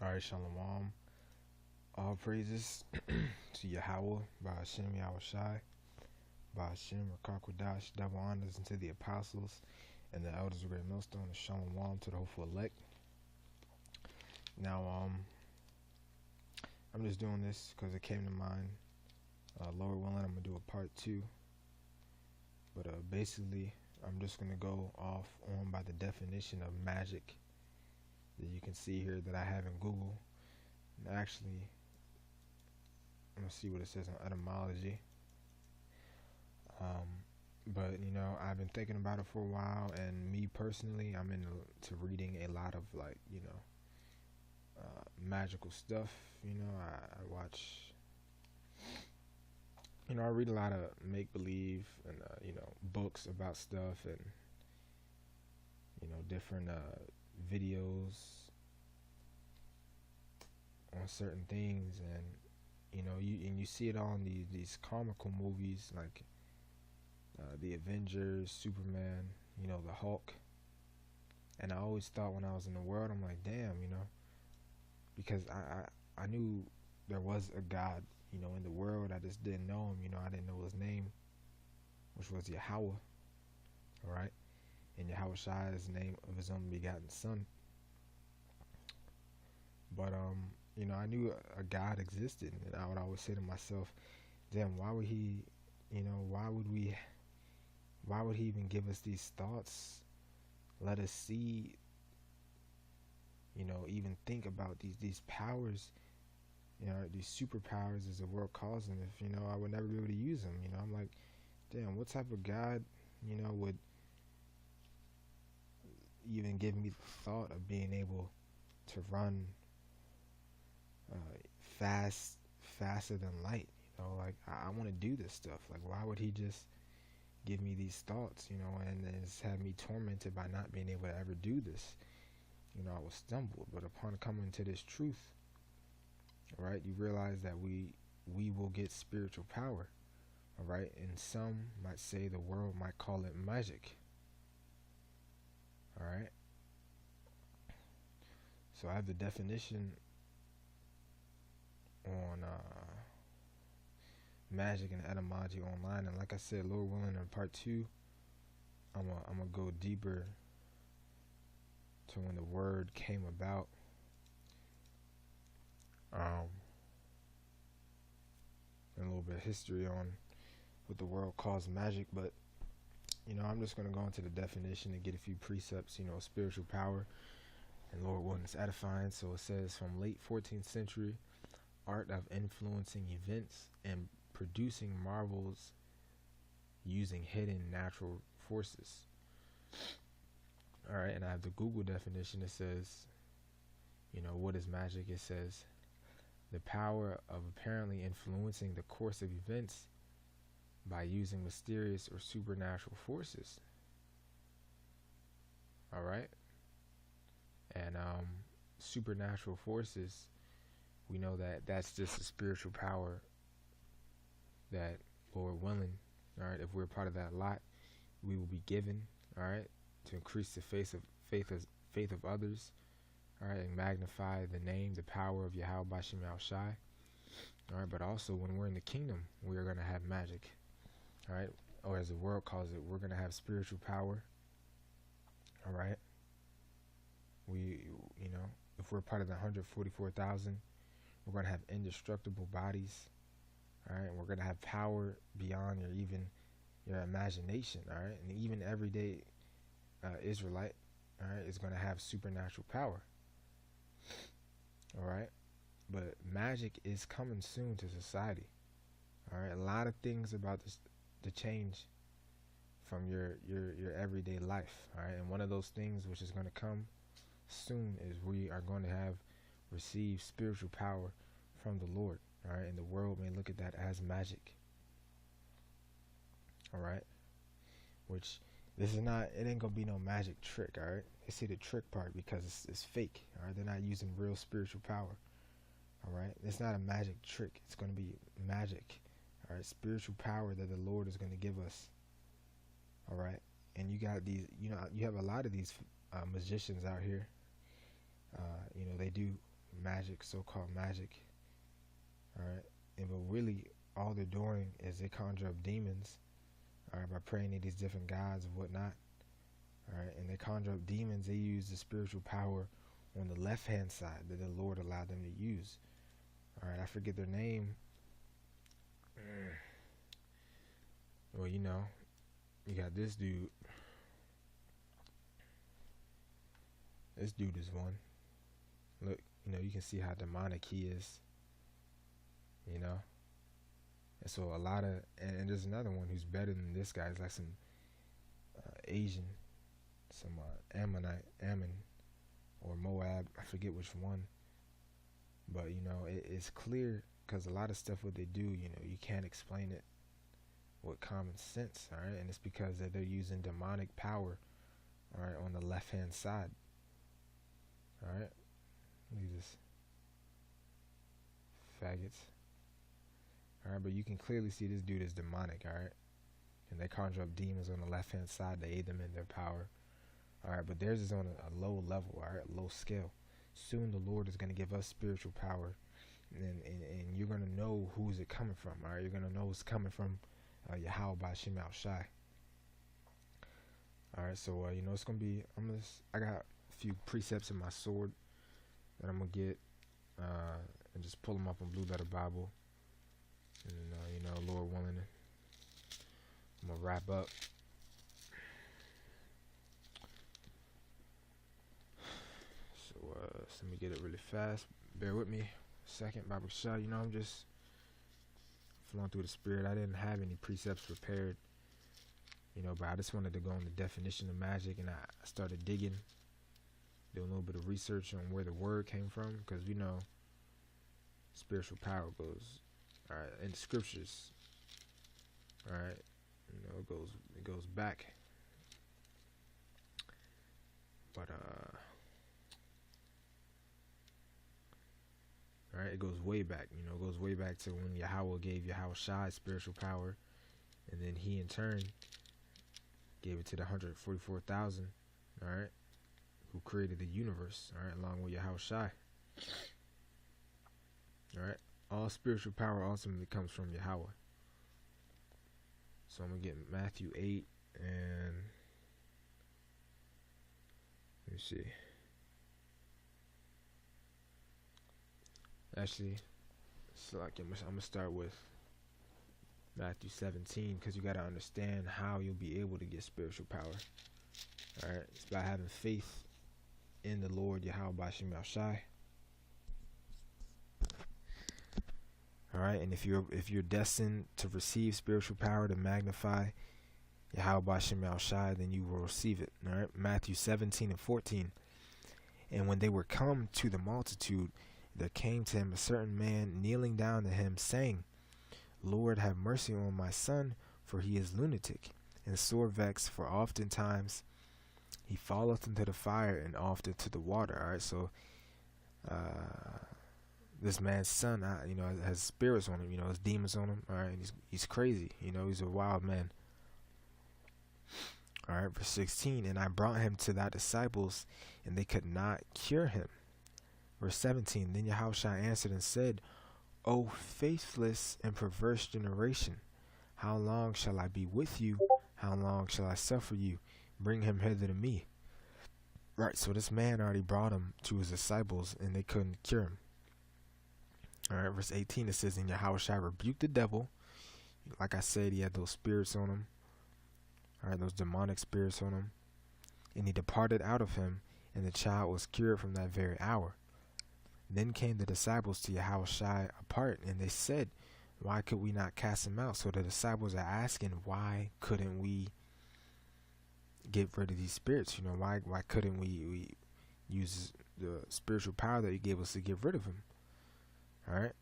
Alright, Shalom. All praises to Yahweh, by Hashem Yahweh Shai, by Hashem Rakakwadash, double honors unto the apostles and the elders of Great Millstone, and Shalom to the hopeful elect. Now, I'm just doing this because it came to mind. Lord willing, I'm going to do a part 2. But basically, I'm just going to go off on by the definition of magic that you can see here that I have in Google. And actually, I'm going to see what it says on etymology. But, I've been thinking about it for a while, and me personally, I'm into reading a lot of, magical stuff. I watch, I read a lot of make-believe and, books about stuff and, different videos on certain things, and you see it all in these comical movies like the Avengers, Superman, the Hulk. And I always thought when I was in the world, I'm like, damn, because I knew there was a God, in the world. I just didn't know him. I didn't know his name, which was Yahweh, all right? And Yahweh Shai is the name of his only begotten son. But I knew a God existed, and I would always say to myself, damn, why would he, why would he even give us these thoughts? Let us see, even think about these powers, these superpowers as the world calls them. If I would never be able to use them. I'm like, damn, what type of God, would even give me the thought of being able to run faster than light? Like I want to do this stuff. Like, why would he just give me these thoughts, and then just have me tormented by not being able to ever do this? I was stumbled, but upon coming to this truth, right, you realize that we will get spiritual power, all right? And some might say the world might call it magic, all right? So I have the definition on magic and etymology online, and like I said, Lord willing, in part 2, I'm gonna go deeper to when the word came about. And a little bit of history on what the world calls magic, but I'm just going to go into the definition and get a few precepts, spiritual power, and Lord willing, it's edifying. So it says, from late 14th century, art of influencing events and producing marvels using hidden natural forces. All right, and I have the Google definition. It says, what is magic? It says, the power of apparently influencing the course of events by using mysterious or supernatural forces. All right, and supernatural forces, we know that that's just a spiritual power that, Lord willing, all right, if we're part of that lot, we will be given, all right, to increase the faith of others, all right, and magnify the name, the power of Yahweh Bashem Yahweh Shai, all right. But also, when we're in the kingdom, we are going to have magic, all right, or as the world calls it, we're going to have spiritual power, all right. We, if we're part of the 144,000, we're going to have indestructible bodies, all right, and we're going to have power beyond your imagination, all right. And even everyday Israelite, all right, is going to have supernatural power, all right. But magic is coming soon to society, all right. A lot of things about this to change from your everyday life, all right. And one of those things which is going to come soon is we are going to have received spiritual power from the Lord, all right. And the world may look at that as magic, all right. Which this is not. It ain't gonna be no magic trick, all right. They see the trick part because it's fake, all right. They're not using real spiritual power, all right. It's not a magic trick. It's gonna be magic, all right. Spiritual power that the Lord is gonna give us, all right. And you got these, you have a lot of these magicians out here. They do magic, so-called magic. All right, and but really, all they're doing is they conjure up demons. All right, by praying to these different gods and whatnot. All right, and they conjure up demons. They use the spiritual power on the left-hand side that the Lord allowed them to use. All right, I forget their name. Well, you know, you got this dude. This dude is one. Look, you know, you can see how demonic he is. You know, and so a lot of, and there's another one who's better than this guy. It's like some Asian, some Ammon, or Moab. I forget which one. But you know, it's clear because a lot of stuff what they do, you know, you can't explain it with common sense. All right, and it's because that they're using demonic power. All right, on the left hand side. All right, look at this, faggots. All right, but you can clearly see this dude is demonic. All right, and they conjure up demons on the left hand side. They aid them in their power. All right, but theirs is on a low level. All right, low scale. Soon the Lord is going to give us spiritual power, and you're going to know who's it coming from. All right, you're going to know it's coming from Yahweh Bashim Al Shai. All right, so you know it's going to be. I got a few precepts in my sword that I'm gonna get, and just pull them up on Blue Letter Bible, and you know, Lord willing, I'm gonna wrap up. So let me get it really fast. Bear with me a second, Bible Shah. You know, I'm just flowing through the spirit. I didn't have any precepts prepared, you know, but I just wanted to go on the definition of magic, and I started digging, doing a little bit of research on where the word came from, because we know spiritual power goes, all right, in the scriptures, all right, you know, it goes back, but all right, it goes way back, you know, it goes way back to when Yahweh gave Yahweh Shai spiritual power, and then he in turn gave it to the 144,000, all right, who created the universe, all right, along with Yahweh Shai. All right, all spiritual power ultimately comes from Yahweh. So I'm gonna get Matthew 8, and let me see. Actually, so I'm gonna start with Matthew 17, because you gotta understand how you'll be able to get spiritual power. All right, it's by having faith in the Lord Yahweh Bashim Al Shai. All right, and if you're destined to receive spiritual power to magnify Yahweh Bashim Al Shai, then you will receive it. All right, Matthew 17 and 14. And when they were come to the multitude, there came to him a certain man kneeling down to him, saying, Lord, have mercy on my son, for he is lunatic, and sore vexed, for oftentimes he falleth into the fire, and oft into the water. All right, so this man's son, you know, has spirits on him, you know, has demons on him. All right, and he's crazy, you know, he's a wild man. All right, verse 16, and I brought him to thy disciples, and they could not cure him. Verse 17, then Yahushua answered and said, O faithless and perverse generation, how long shall I be with you? How long shall I suffer you? Bring him hither to me. Right, so this man already brought him to his disciples, and they couldn't cure him. All right, verse 18, it says, and Yahushua rebuked the devil. Like I said, he had those spirits on him. All right, those demonic spirits on him. And he departed out of him, and the child was cured from that very hour. Then came the disciples to Yahushua apart, and they said, why could we not cast him out? So the disciples are asking, why couldn't we get rid of these spirits? You know, why couldn't we use the spiritual power that he gave us to get rid of him? All right.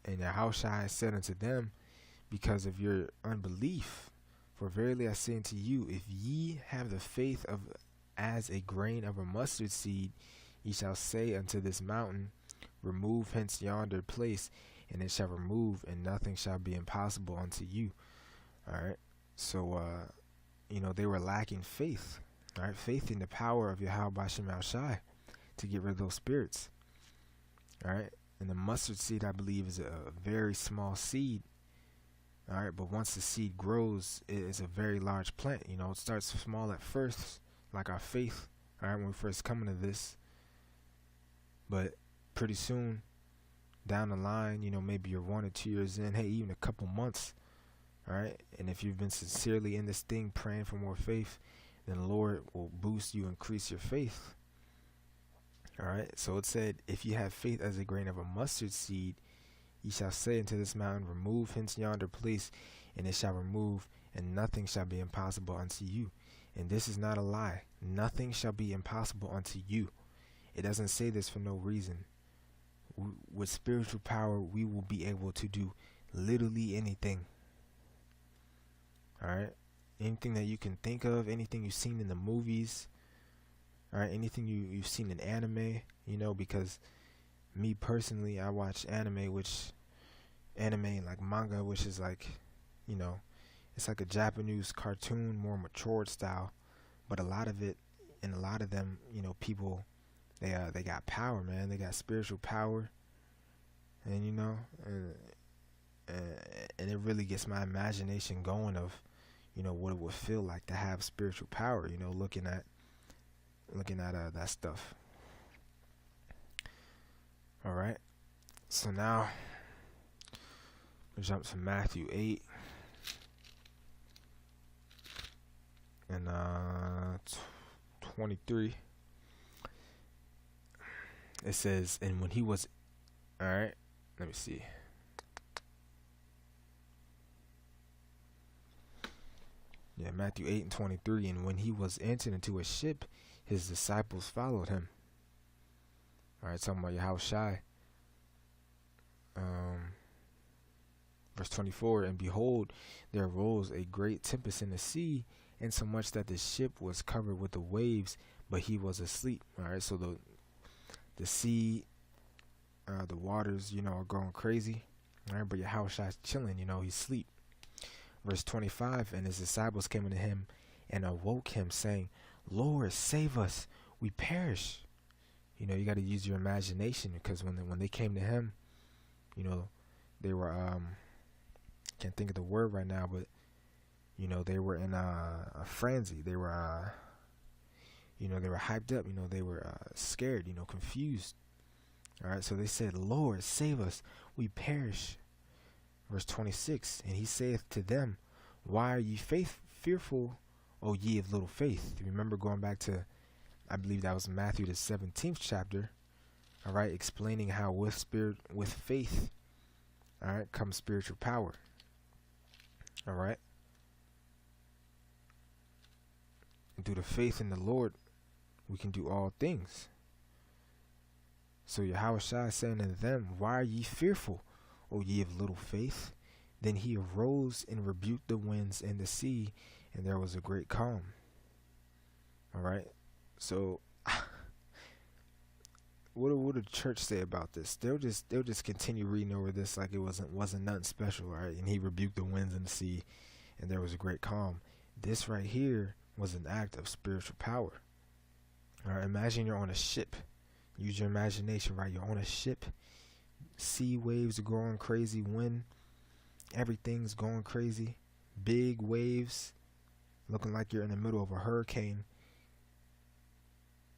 And Yahushua said unto them, because of your unbelief, for verily I say unto you, if ye have the faith of as a grain of a mustard seed, ye shall say unto this mountain, remove hence yonder place, and it shall remove, and nothing shall be impossible unto you. All right. So, you know, they were lacking faith. All right, faith in the power of Yahweh Bashim Al Shai. to get rid of those spirits. All right. And the mustard seed, I believe, is a very small seed. All right. But once the seed grows, it is a very large plant. You know, it starts small at first, like our faith. All right. When we first come into this. But pretty soon down the line, you know, maybe you're 1 or 2 years in, hey, even a couple months. All right. And if you've been sincerely in this thing, praying for more faith, then the Lord will boost you, increase your faith. All right. So it said, if you have faith as a grain of a mustard seed, ye shall say unto this mountain, remove hence yonder place, and it shall remove, and nothing shall be impossible unto you. And this is not a lie. Nothing shall be impossible unto you. It doesn't say this for no reason. With spiritual power, we will be able to do literally anything. All right. Anything that you can think of, anything you've seen in the movies, all right, anything you've seen in anime, you know, because me personally, I watch anime like manga, which is like, you know, it's like a Japanese cartoon, more matured style, but a lot of it, and a lot of them, you know, people, they got power, man. They got spiritual power, and you know, and it really gets my imagination going of, you know, what it would feel like to have spiritual power. You know, looking at that stuff. All right. So now, we jump to Matthew 8 and 23. It says, and when he was, all right, let me see. Yeah, Matthew 8 and 23. And when he was entered into a ship, his disciples followed him. All right, talking about Yahushua. Verse 24. And behold, there arose a great tempest in the sea, insomuch that the ship was covered with the waves, but he was asleep. All right, so the sea, the waters, you know, are going crazy. All right, but Yahushua's chilling, you know, he's asleep. Verse 25, and his disciples came unto him and awoke him, saying, Lord, save us, we perish. You know, you got to use your imagination, because when they came to him, you know, they were, can't think of the word right now, but, you know, they were in a frenzy. They were, you know, they were hyped up, you know, they were scared, you know, confused. All right, so they said, Lord, save us, we perish. Verse 26, and he saith to them, why are ye fearful, O ye of little faith? Remember going back to, I believe that was Matthew the 17th chapter, all right, explaining how with faith, all right, comes spiritual power. All right. And through the faith in the Lord, we can do all things. So Yahushua is saying to them, why are ye fearful, O ye of little faith? Then he arose and rebuked the winds and the sea, and there was a great calm. All right. So, what would the church say about this? They'll just continue reading over this like it wasn't nothing special, right? And he rebuked the winds and the sea, and there was a great calm. This right here was an act of spiritual power. All right. Imagine you're on a ship. Use your imagination, right? You're on a ship. Sea waves are going crazy. Wind, everything's going crazy. Big waves, looking like you're in the middle of a hurricane.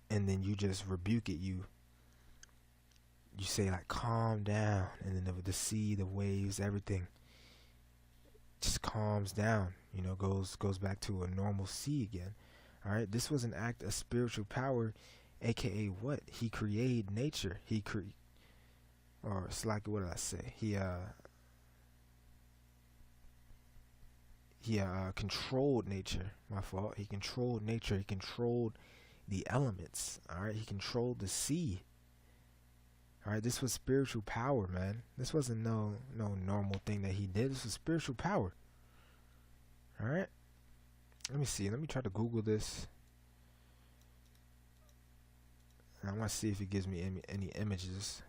And then you just rebuke it. You say like, calm down. And then the sea, the waves, everything just calms down. You know, goes back to a normal sea again. All right. This was an act of spiritual power, aka what? He created nature. Or it's like, what did I say? He controlled nature. My fault. He controlled nature. He controlled the elements. All right. He controlled the sea. All right. This was spiritual power, man. This wasn't no normal thing that he did. This was spiritual power. All right. Let me see. Let me try to Google this. I want to see if it gives me any images.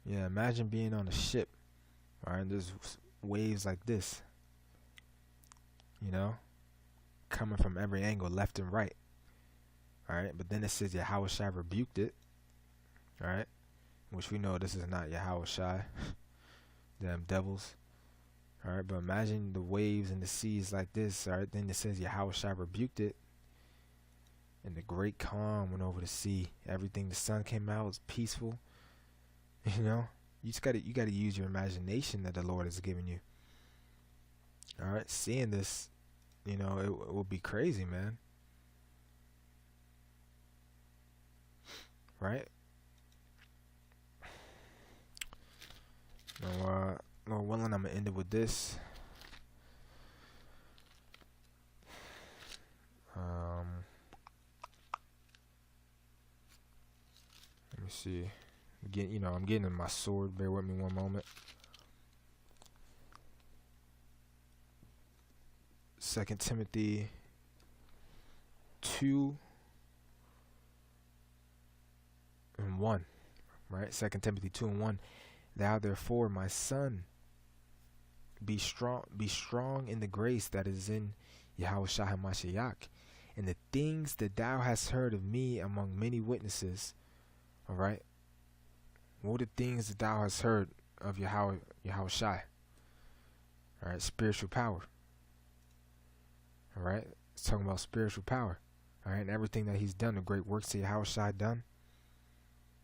Yeah, imagine being on a ship, all right, there's waves like this. you know, coming from every angle, left and right. All right, but then it says Yahweh Shai rebuked it. All right, which we know this is not Yahweh Shai, them devils. All right, but imagine the waves and the seas like this. All right, then it says Yahweh Shai rebuked it, and the great calm went over the sea. Everything, the sun came out, was peaceful. You know, you gotta use your imagination that the Lord has given you. All right, seeing this, you know, it will be crazy, man. Right? Now, Lord willing, I'm gonna end it with this. Let me see. Again, I'm getting in my sword. Bear with me one moment. 2 Timothy 2 and 1. Right? 2 Timothy 2 and 1. Thou therefore, my son, be strong in the grace that is in Yahweh Shai HaMashiach, and the things that thou hast heard of me among many witnesses. All right? What are the things that thou hast heard of Yahweh Shai? All right, spiritual power. All right, it's talking about spiritual power. All right, and everything that he's done, the great works that Yahweh Shai done.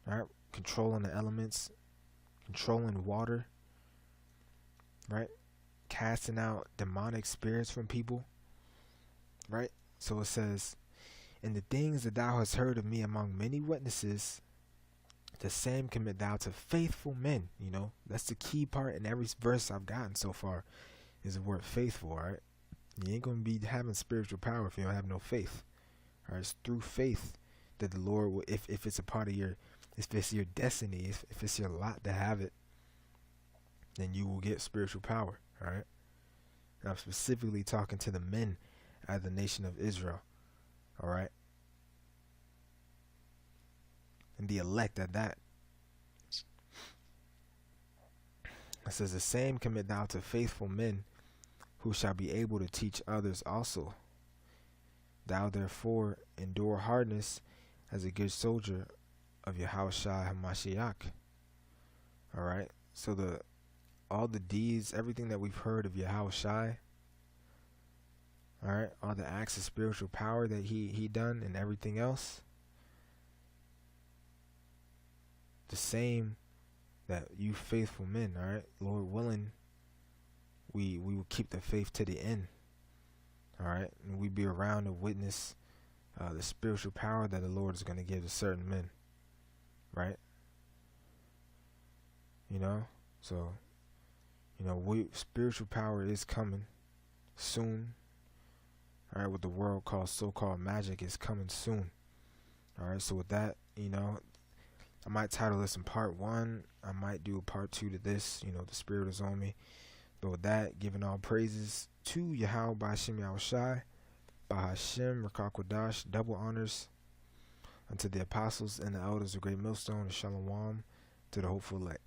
All right, controlling the elements, controlling water. Right, casting out demonic spirits from people. Right, so it says, and the things that thou hast heard of me among many witnesses, the same commit thou to faithful men. You know, that's the key part in every verse I've gotten so far, is the word faithful. All right, you ain't gonna be having spiritual power if you don't have no faith. All right, it's through faith that the Lord will, if it's a part of your, if it's your destiny, if it's your lot to have it, then you will get spiritual power. All right, and I'm specifically talking to the men of the nation of Israel. All right, and the elect at that. It says, the same commit thou to faithful men, who shall be able to teach others also. Thou therefore endure hardness as a good soldier of Yahweh Shai HaMashiach. All right, so all the deeds, everything that we've heard of Yahweh Shai, all right, all the acts of spiritual power that he done and everything else, the same that you faithful men, all right, Lord willing, we will keep the faith to the end. All right, and we be around to witness the spiritual power that the Lord is going to give to certain men. Right? You know, so spiritual power is coming soon. All right, what the world calls so-called magic is coming soon. All right, so with that, I might title this in part 1. I might do a part 2 to this. The Spirit is on me. But with that, giving all praises to Yahweh B'Hashem Yahweh Shai, B'Hashem Rakak Wadash, double honors unto the apostles and the elders of Great Millstone, and Shalom to the hopeful elect.